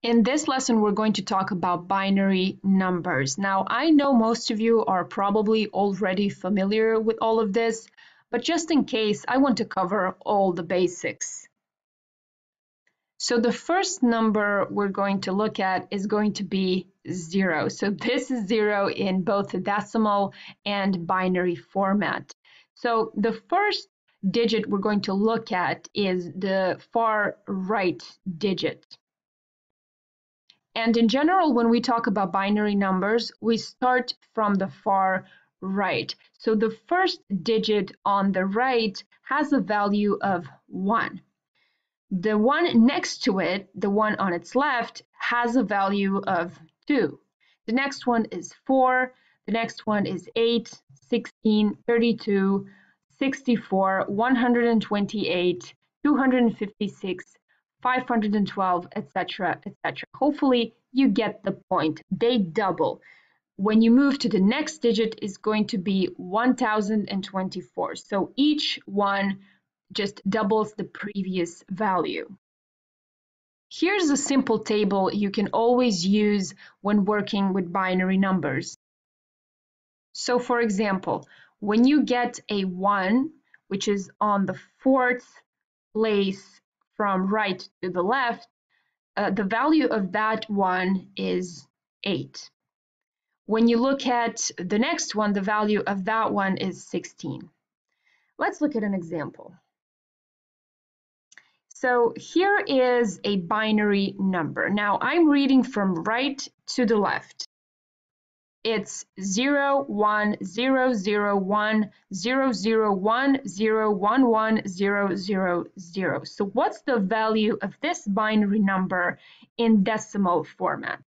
In this lesson, we're going to talk about binary numbers. Now, I know most of you are probably already familiar with all of this, but just in case, I want to cover all the basics. So the first number we're going to look at is going to be 0. So this is 0 in both the decimal and binary format. So the first digit we're going to look at is the far right digit. And in general, when we talk about binary numbers, we start from the far right. So the first digit on the right has a value of 1. The one next to it, the one on its left, has a value of 2. The next one is 4. The next one is 8, 16, 32, 64, 128, 256, 512, etc., etc. Hopefully you get the point. They double. When you move to the next digit is going to be 1024. So each one just doubles the previous value. Here's a simple table you can always use when working with binary numbers. So for example, when you get a 1, which is on the fourth place from right to the left, the value of that one is 8. When you look at the next one, the value of that one is 16. Let's look at an example. So here is a binary number. Now I'm reading from right to the left. It's 0, 1, 0, 0, 1, 0, 0, 1, 0, 1, 1, 0, 0, 0. So what's the value of this binary number in decimal format?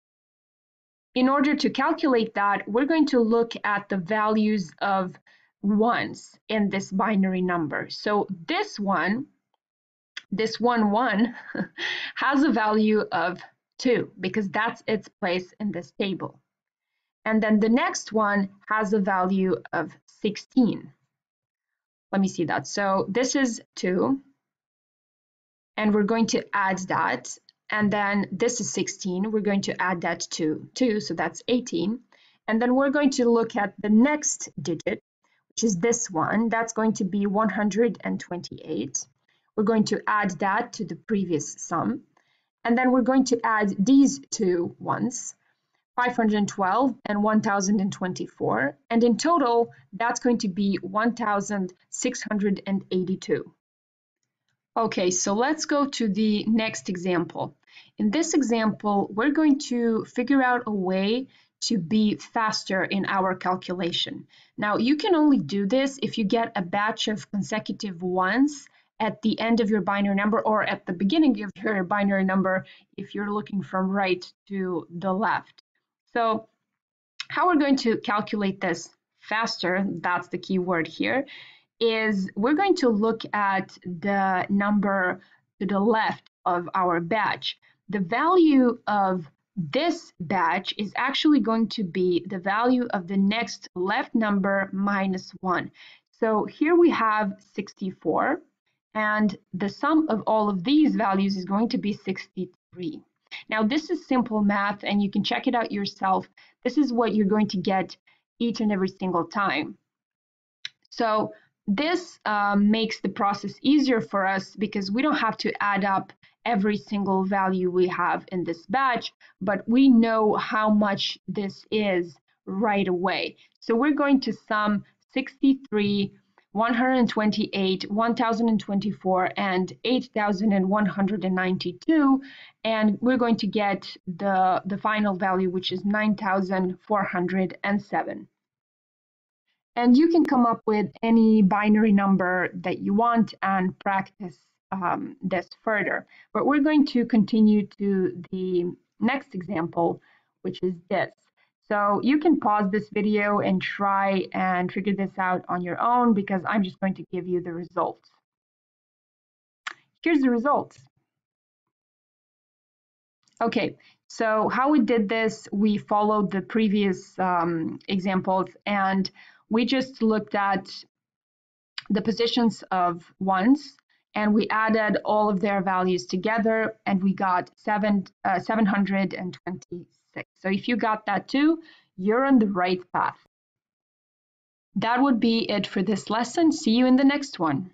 In order to calculate that, we're going to look at the values of ones in this binary number. So this one, 1 has a value of 2 because that's its place in this table. And then the next one has a value of 16. Let me see that. So this is 2, and we're going to add that. And then this is 16. We're going to add that to 2, so that's 18. And then we're going to look at the next digit, which is this one. That's going to be 128. We're going to add that to the previous sum. And then we're going to add these two ones, 512 and 1024. And in total, that's going to be 1682. Okay, so let's go to the next example. In this example, we're going to figure out a way to be faster in our calculation. Now, you can only do this if you get a batch of consecutive ones at the end of your binary number or at the beginning of your binary number if you're looking from right to the left. So how we're going to calculate this faster, that's the key word here, is we're going to look at the number to the left of our batch. The value of this batch is actually going to be the value of the next left number minus 1. So here we have 64, and the sum of all of these values is going to be 63. Now this is simple math and you can check it out yourself. This is what you're going to get each and every single time. So this makes the process easier for us because we don't have to add up every single value we have in this batch, but we know how much this is right away. So we're going to sum 63, 128, 1024, and 8192, and we're going to get the final value, which is 9407. And you can come up with any binary number that you want and practice this further. But we're going to continue to the next example, which is this. So you can pause this video and try and figure this out on your own because I'm just going to give you the results. Here's the results. Okay, so how we did this, we followed the previous examples and we just looked at the positions of ones and we added all of their values together and we got 726. So if you got that too, you're on the right path. That would be it for this lesson. See you in the next one.